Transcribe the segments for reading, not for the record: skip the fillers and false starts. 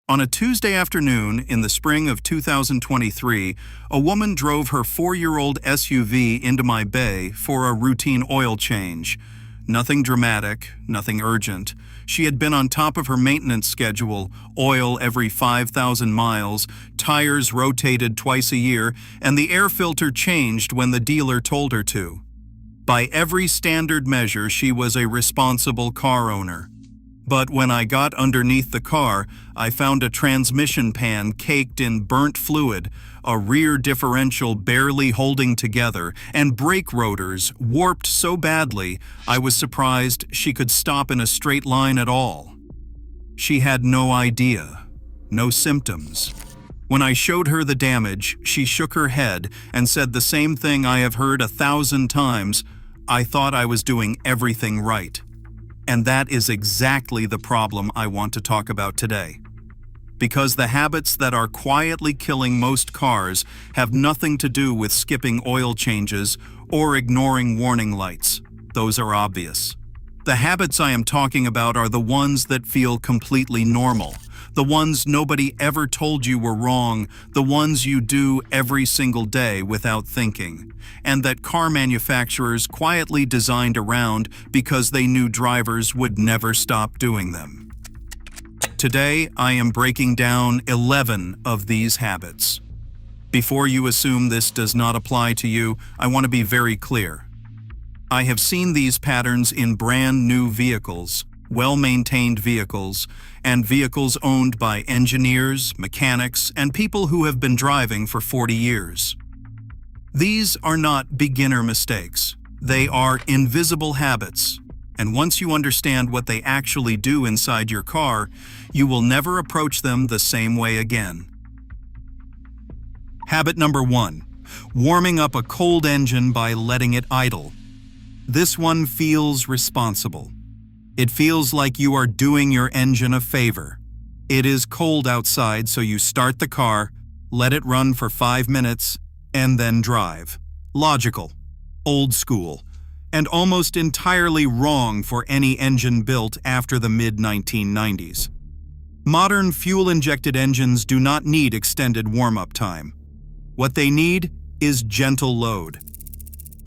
On a Tuesday afternoon in the spring of 2023, a woman drove her 4-year-old SUV into my bay for a routine oil change. Nothing dramatic, nothing urgent. She had been on top of her maintenance schedule, oil every 5,000 miles, tires rotated twice a year, and the air filter changed when the dealer told her to. By every standard measure, she was a responsible car owner. But when I got underneath the car, I found a transmission pan caked in burnt fluid, a rear differential barely holding together, and brake rotors warped so badly I was surprised she could stop in a straight line at all. She had no idea, no symptoms. When I showed her the damage, she shook her head and said the same thing I have heard 1,000 times: "I thought I was doing everything right." And that is exactly the problem I want to talk about today. Because the habits that are quietly killing most cars have nothing to do with skipping oil changes or ignoring warning lights. Those are obvious. The habits I am talking about are the ones that feel completely normal, the ones nobody ever told you were wrong, the ones you do every single day without thinking, and that car manufacturers quietly designed around because they knew drivers would never stop doing them. Today, I am breaking down 11 of these habits. Before you assume this does not apply to you, I want to be very clear. I have seen these patterns in brand new vehicles, well-maintained vehicles, and vehicles owned by engineers, mechanics, and people who have been driving for 40 years. These are not beginner mistakes. They are invisible habits, and once you understand what they actually do inside your car, you will never approach them the same way again. Habit number 1: warming up a cold engine by letting it idle. This one feels responsible. It feels like you are doing your engine a favor. It is cold outside, so you start the car, let it run for 5 minutes, and then drive. Logical, old school, and almost entirely wrong for any engine built after the mid-1990s. Modern fuel-injected engines do not need extended warm-up time. What they need is gentle load.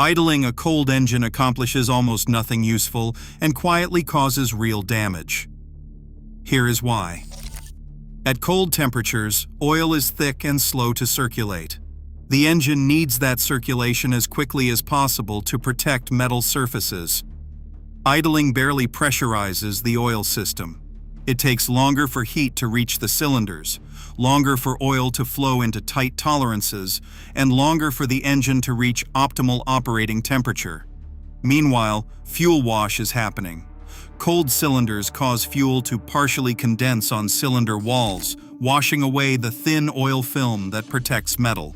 Idling a cold engine accomplishes almost nothing useful and quietly causes real damage. Here is why. At cold temperatures, oil is thick and slow to circulate. The engine needs that circulation as quickly as possible to protect metal surfaces. Idling barely pressurizes the oil system. It takes longer for heat to reach the cylinders, longer for oil to flow into tight tolerances, and longer for the engine to reach optimal operating temperature. Meanwhile, fuel wash is happening. Cold cylinders cause fuel to partially condense on cylinder walls, washing away the thin oil film that protects metal.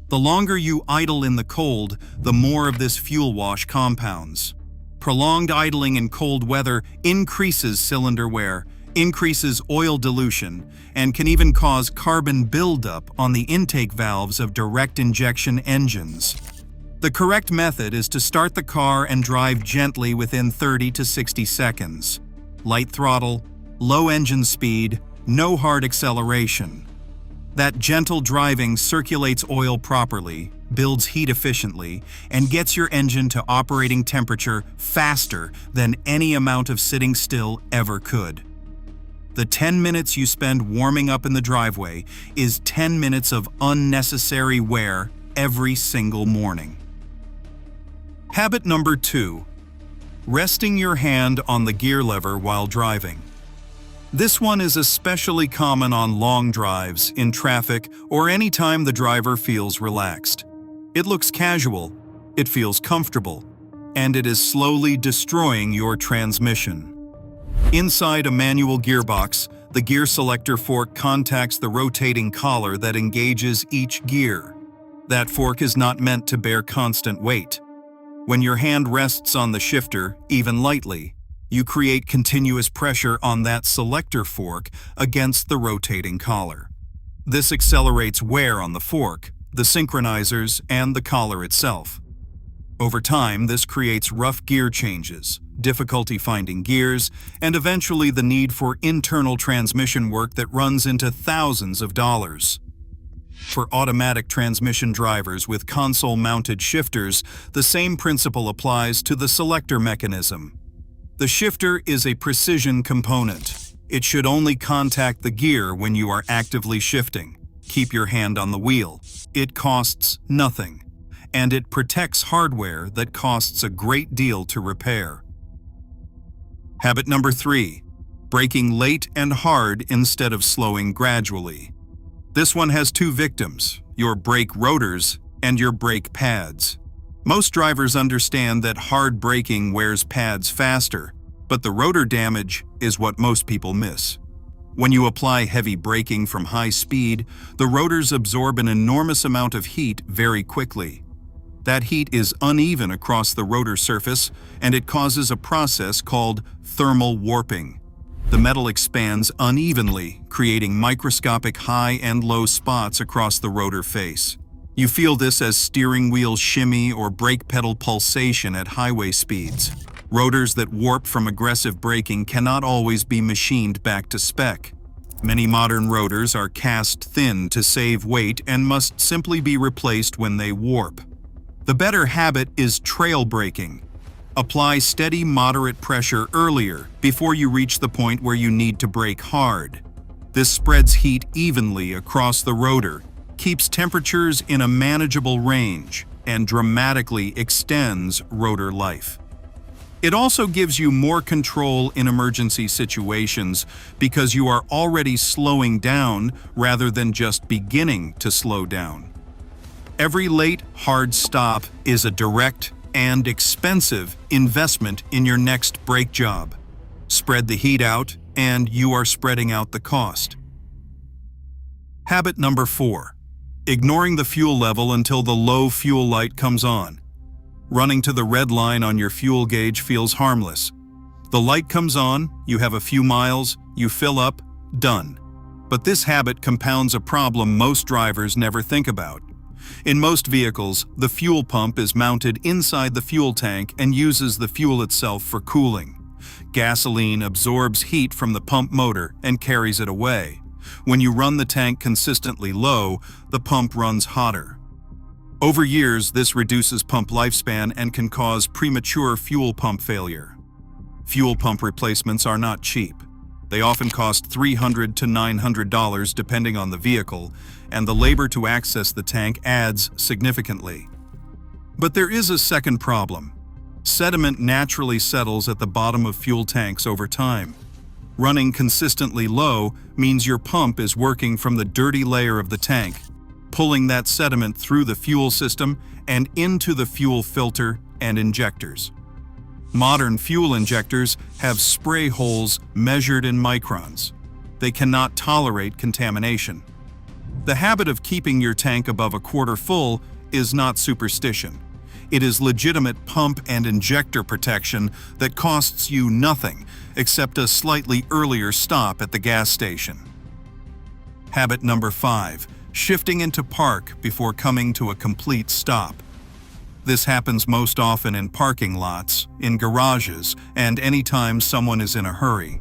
The longer you idle in the cold, the more of this fuel wash compounds. Prolonged idling in cold weather increases cylinder wear, increases oil dilution, and can even cause carbon buildup on the intake valves of direct injection engines. The correct method is to start the car and drive gently within 30 to 60 seconds. Light throttle, low engine speed, no hard acceleration. That gentle driving circulates oil properly, builds heat efficiently, and gets your engine to operating temperature faster than any amount of sitting still ever could. The 10 minutes you spend warming up in the driveway is 10 minutes of unnecessary wear every single morning. Habit number 2: resting your hand on the gear lever while driving. This one is especially common on long drives, in traffic, or any time the driver feels relaxed. It looks casual, it feels comfortable, and it is slowly destroying your transmission. Inside a manual gearbox, the gear selector fork contacts the rotating collar that engages each gear. That fork is not meant to bear constant weight. When your hand rests on the shifter, even lightly, you create continuous pressure on that selector fork against the rotating collar. This accelerates wear on the fork, the synchronizers, and the collar itself. Over time, this creates rough gear changes, difficulty finding gears, and eventually the need for internal transmission work that runs into thousands of dollars. For automatic transmission drivers with console-mounted shifters, the same principle applies to the selector mechanism. The shifter is a precision component. It should only contact the gear when you are actively shifting. Keep your hand on the wheel. It costs nothing, and it protects hardware that costs a great deal to repair. Habit number 3. Braking late and hard instead of slowing gradually. This one has two victims, your brake rotors and your brake pads. Most drivers understand that hard braking wears pads faster, but the rotor damage is what most people miss. When you apply heavy braking from high speed, the rotors absorb an enormous amount of heat very quickly. That heat is uneven across the rotor surface, and it causes a process called thermal warping. The metal expands unevenly, creating microscopic high and low spots across the rotor face. You feel this as steering wheel shimmy or brake pedal pulsation at highway speeds. Rotors that warp from aggressive braking cannot always be machined back to spec. Many modern rotors are cast thin to save weight and must simply be replaced when they warp. The better habit is trail braking. Apply steady, moderate pressure earlier, before you reach the point where you need to brake hard. This spreads heat evenly across the rotor, keeps temperatures in a manageable range, and dramatically extends rotor life. It also gives you more control in emergency situations because you are already slowing down rather than just beginning to slow down. Every late, hard stop is a direct and expensive investment in your next brake job. Spread the heat out, and you are spreading out the cost. Habit number 4. Ignoring the fuel level until the low fuel light comes on. Running to the red line on your fuel gauge feels harmless. The light comes on, you have a few miles, you fill up, done. But this habit compounds a problem most drivers never think about. In most vehicles, the fuel pump is mounted inside the fuel tank and uses the fuel itself for cooling. Gasoline absorbs heat from the pump motor and carries it away. When you run the tank consistently low, the pump runs hotter. Over years, this reduces pump lifespan and can cause premature fuel pump failure. Fuel pump replacements are not cheap. They often cost $300 to $900 depending on the vehicle, and the labor to access the tank adds significantly. But there is a second problem. Sediment naturally settles at the bottom of fuel tanks over time. Running consistently low means your pump is working from the dirty layer of the tank, pulling that sediment through the fuel system and into the fuel filter and injectors. Modern fuel injectors have spray holes measured in microns. They cannot tolerate contamination. The habit of keeping your tank above a quarter full is not superstition. It is legitimate pump and injector protection that costs you nothing except a slightly earlier stop at the gas station. Habit number 5. Shifting into park before coming to a complete stop. This happens most often in parking lots, in garages, and anytime someone is in a hurry.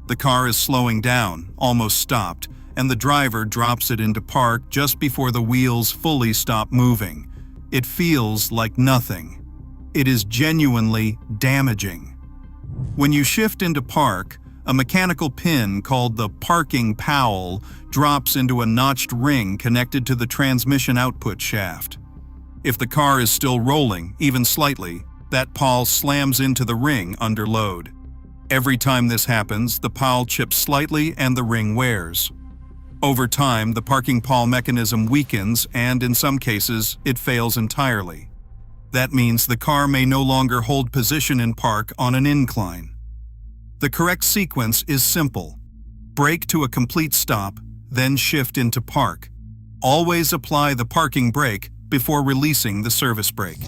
The car is slowing down, almost stopped, and the driver drops it into park just before the wheels fully stop moving. It feels like nothing. It is genuinely damaging. When you shift into park, a mechanical pin called the parking powell drops into a notched ring connected to the transmission output shaft. If the car is still rolling, even slightly, that powell slams into the ring under load. Every time this happens, the powell chips slightly and the ring wears. Over time, the parking powell mechanism weakens and, in some cases, it fails entirely. That means the car may no longer hold position in park on an incline. The correct sequence is simple. Brake to a complete stop, then shift into park. Always apply the parking brake before releasing the service brake.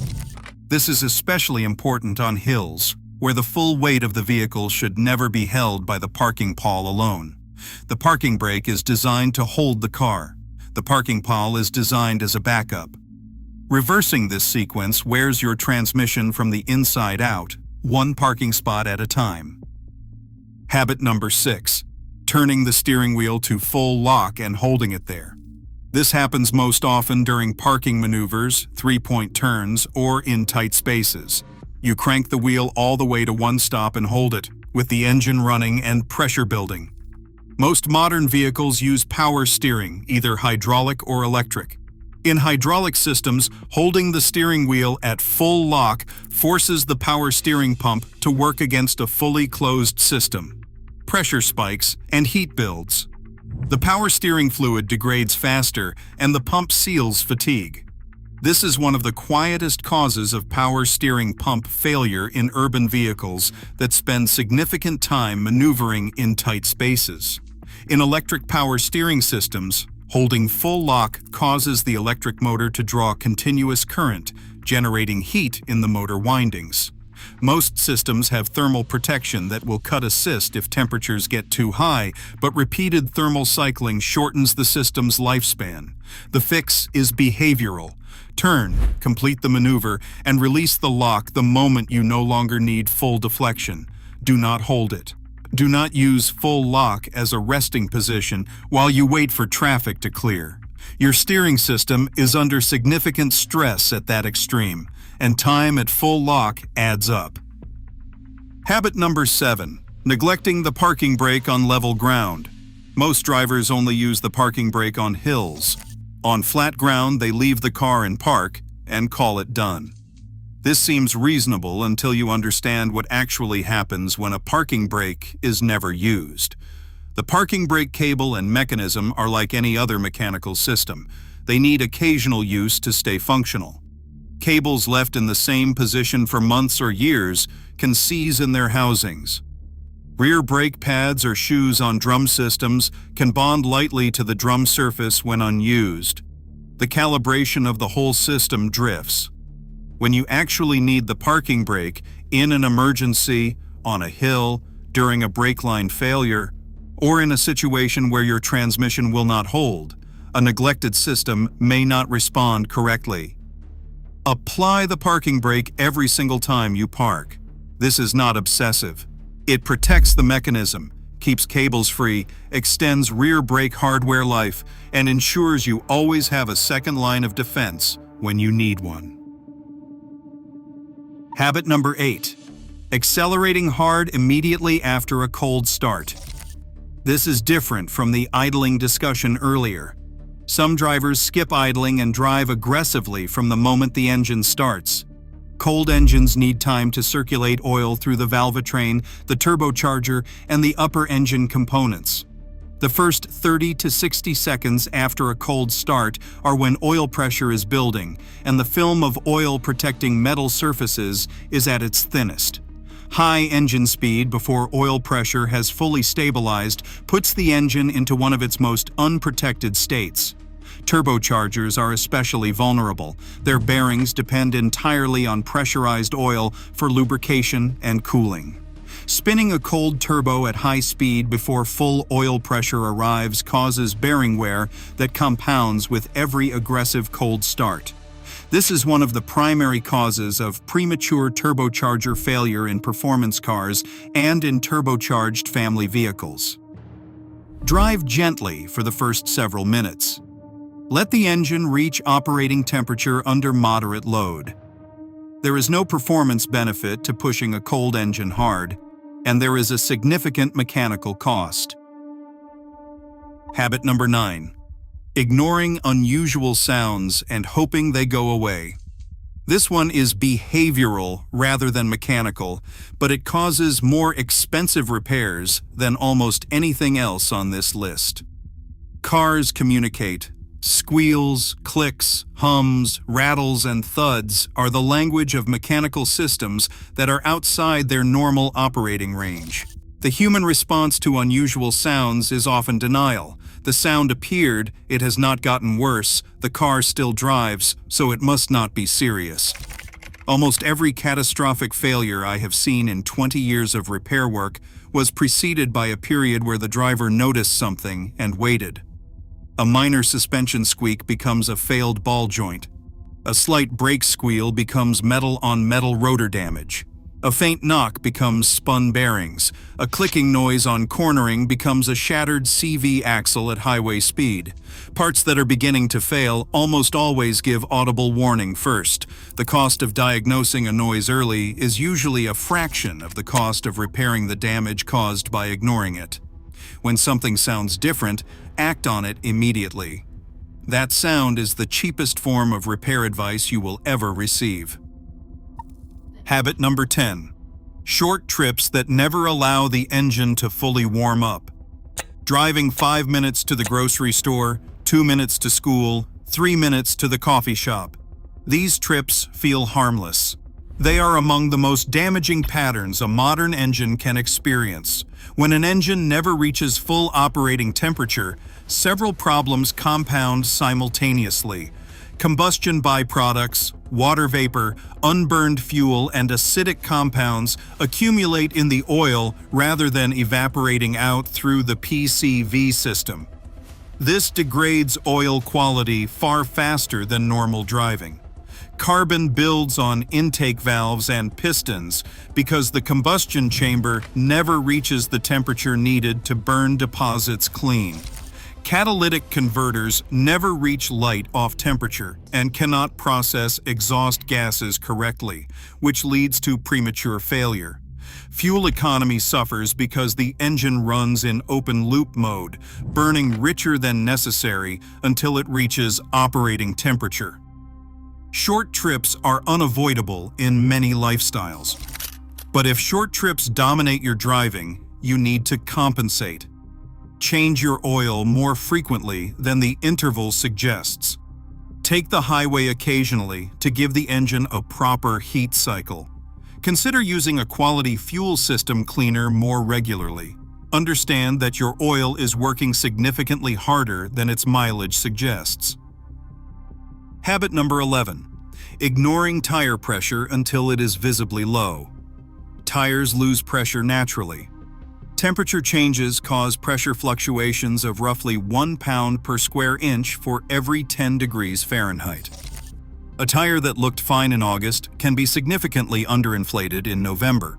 This is especially important on hills, where the full weight of the vehicle should never be held by the parking pawl alone. The parking brake is designed to hold the car. The parking pawl is designed as a backup. Reversing this sequence wears your transmission from the inside out, one parking spot at a time. Habit number 6. Turning the steering wheel to full lock and holding it there. This happens most often during parking maneuvers, three-point turns, or in tight spaces. You crank the wheel all the way to one stop and hold it, with the engine running and pressure building. Most modern vehicles use power steering, either hydraulic or electric. In hydraulic systems, holding the steering wheel at full lock forces the power steering pump to work against a fully closed system. Pressure spikes and heat builds. The power steering fluid degrades faster and the pump seals fatigue. This is one of the quietest causes of power steering pump failure in urban vehicles that spend significant time maneuvering in tight spaces. In electric power steering systems, holding full lock causes the electric motor to draw continuous current, generating heat in the motor windings. Most systems have thermal protection that will cut assist if temperatures get too high, but repeated thermal cycling shortens the system's lifespan. The fix is behavioral. Turn, complete the maneuver, and release the lock the moment you no longer need full deflection. Do not hold it. Do not use full lock as a resting position while you wait for traffic to clear. Your steering system is under significant stress at that extreme, and time at full lock adds up. Habit number 7. Neglecting the parking brake on level ground. Most drivers only use the parking brake on hills. On flat ground, they leave the car in park and call it done. This seems reasonable until you understand what actually happens when a parking brake is never used. The parking brake cable and mechanism are like any other mechanical system. They need occasional use to stay functional. Cables left in the same position for months or years can seize in their housings. Rear brake pads or shoes on drum systems can bond lightly to the drum surface when unused. The calibration of the whole system drifts. When you actually need the parking brake, in an emergency, on a hill, during a brake line failure, or in a situation where your transmission will not hold, a neglected system may not respond correctly. Apply the parking brake every single time you park. This is not obsessive. It protects the mechanism, keeps cables free, extends rear brake hardware life, and ensures you always have a second line of defense when you need one. Habit number 8. Accelerating hard immediately after a cold start. This is different from the idling discussion earlier. Some drivers skip idling and drive aggressively from the moment the engine starts. Cold engines need time to circulate oil through the valvetrain, the turbocharger, and the upper engine components. The first 30 to 60 seconds after a cold start are when oil pressure is building, and the film of oil protecting metal surfaces is at its thinnest. High engine speed before oil pressure has fully stabilized puts the engine into one of its most unprotected states. Turbochargers are especially vulnerable. Their bearings depend entirely on pressurized oil for lubrication and cooling. Spinning a cold turbo at high speed before full oil pressure arrives causes bearing wear that compounds with every aggressive cold start. This is one of the primary causes of premature turbocharger failure in performance cars and in turbocharged family vehicles. Drive gently for the first several minutes. Let the engine reach operating temperature under moderate load. There is no performance benefit to pushing a cold engine hard, and there is a significant mechanical cost. Habit number 9. Ignoring unusual sounds and hoping they go away. This one is behavioral rather than mechanical, but it causes more expensive repairs than almost anything else on this list. Cars communicate. Squeals, clicks, hums, rattles, and thuds are the language of mechanical systems that are outside their normal operating range. The human response to unusual sounds is often denial. The sound appeared, it has not gotten worse, the car still drives, so it must not be serious. Almost every catastrophic failure I have seen in 20 years of repair work was preceded by a period where the driver noticed something and waited. A minor suspension squeak becomes a failed ball joint. A slight brake squeal becomes metal-on-metal rotor damage. A faint knock becomes spun bearings. A clicking noise on cornering becomes a shattered CV axle at highway speed. Parts that are beginning to fail almost always give audible warning first. The cost of diagnosing a noise early is usually a fraction of the cost of repairing the damage caused by ignoring it. When something sounds different, act on it immediately. That sound is the cheapest form of repair advice you will ever receive. Habit number 10. Short trips that never allow the engine to fully warm up. Driving 5 minutes to the grocery store, 2 minutes to school, 3 minutes to the coffee shop. These trips feel harmless. They are among the most damaging patterns a modern engine can experience. When an engine never reaches full operating temperature, several problems compound simultaneously. Combustion byproducts, water vapor, unburned fuel, and acidic compounds accumulate in the oil rather than evaporating out through the PCV system. This degrades oil quality far faster than normal driving. Carbon builds on intake valves and pistons because the combustion chamber never reaches the temperature needed to burn deposits clean. Catalytic converters never reach light off temperature and cannot process exhaust gases correctly, which leads to premature failure. Fuel economy suffers because the engine runs in open-loop mode, burning richer than necessary until it reaches operating temperature. Short trips are unavoidable in many lifestyles. But if short trips dominate your driving, you need to compensate. Change your oil more frequently than the interval suggests. Take the highway occasionally to give the engine a proper heat cycle. Consider using a quality fuel system cleaner more regularly. Understand that your oil is working significantly harder than its mileage suggests. Habit number 11. Ignoring tire pressure until it is visibly low. Tires lose pressure naturally. Temperature changes cause pressure fluctuations of roughly 1 pound per square inch for every 10 degrees Fahrenheit. A tire that looked fine in August can be significantly underinflated in November.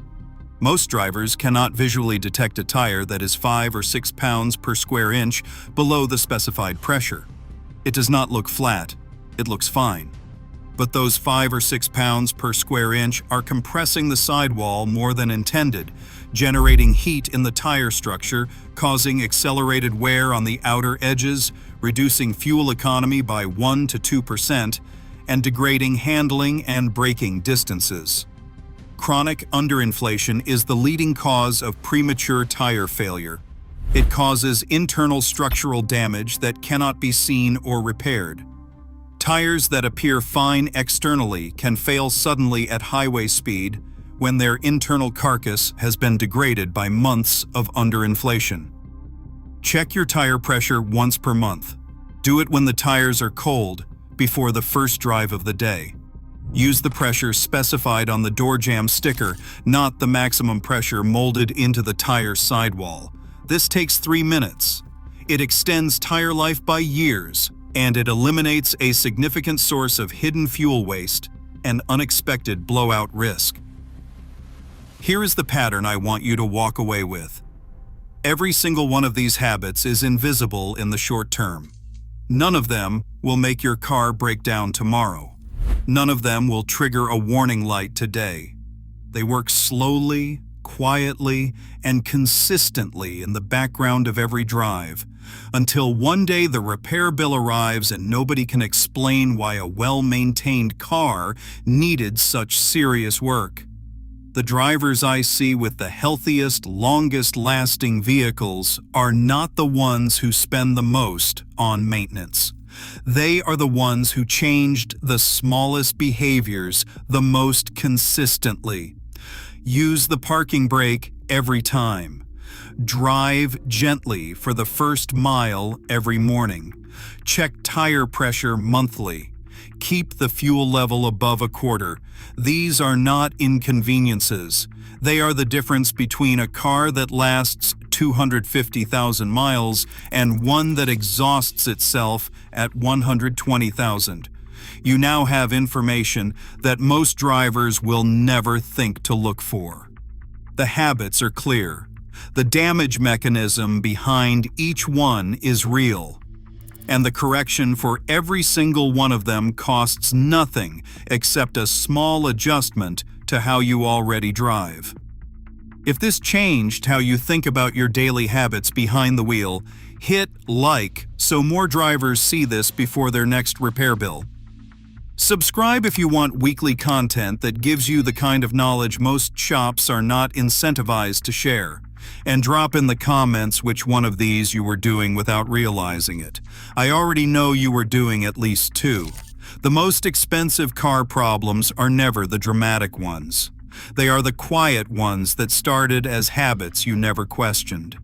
Most drivers cannot visually detect a tire that is 5 or 6 pounds per square inch below the specified pressure. It does not look flat, it looks fine. But those 5 or 6 pounds per square inch are compressing the sidewall more than intended, generating heat in the tire structure, causing accelerated wear on the outer edges, reducing fuel economy by 1 to 2%, and degrading handling and braking distances. Chronic underinflation is the leading cause of premature tire failure. It causes internal structural damage that cannot be seen or repaired. Tires that appear fine externally can fail suddenly at highway speed when their internal carcass has been degraded by months of underinflation. Check your tire pressure once per month. Do it when the tires are cold, before the first drive of the day. Use the pressure specified on the door jamb sticker, not the maximum pressure molded into the tire sidewall. This takes 3 minutes. It extends tire life by years, and it eliminates a significant source of hidden fuel waste and unexpected blowout risk. Here is the pattern I want you to walk away with. Every single one of these habits is invisible in the short term. None of them will make your car break down tomorrow. None of them will trigger a warning light today. They work slowly, quietly, and consistently in the background of every drive, until one day the repair bill arrives and nobody can explain why a well-maintained car needed such serious work. The drivers I see with the healthiest, longest-lasting vehicles are not the ones who spend the most on maintenance. They are the ones who changed the smallest behaviors the most consistently. Use the parking brake every time. Drive gently for the first mile every morning. Check tire pressure monthly. Keep the fuel level above a quarter. These are not inconveniences. They are the difference between a car that lasts 250,000 miles and one that exhausts itself at 120,000. You now have information that most drivers will never think to look for. The habits are clear. The damage mechanism behind each one is real. And the correction for every single one of them costs nothing except a small adjustment to how you already drive. If this changed how you think about your daily habits behind the wheel, hit like so more drivers see this before their next repair bill. Subscribe if you want weekly content that gives you the kind of knowledge most shops are not incentivized to share. And drop in the comments which one of these you were doing without realizing it. I already know you were doing at least 2. The most expensive car problems are never the dramatic ones. They are the quiet ones that started as habits you never questioned.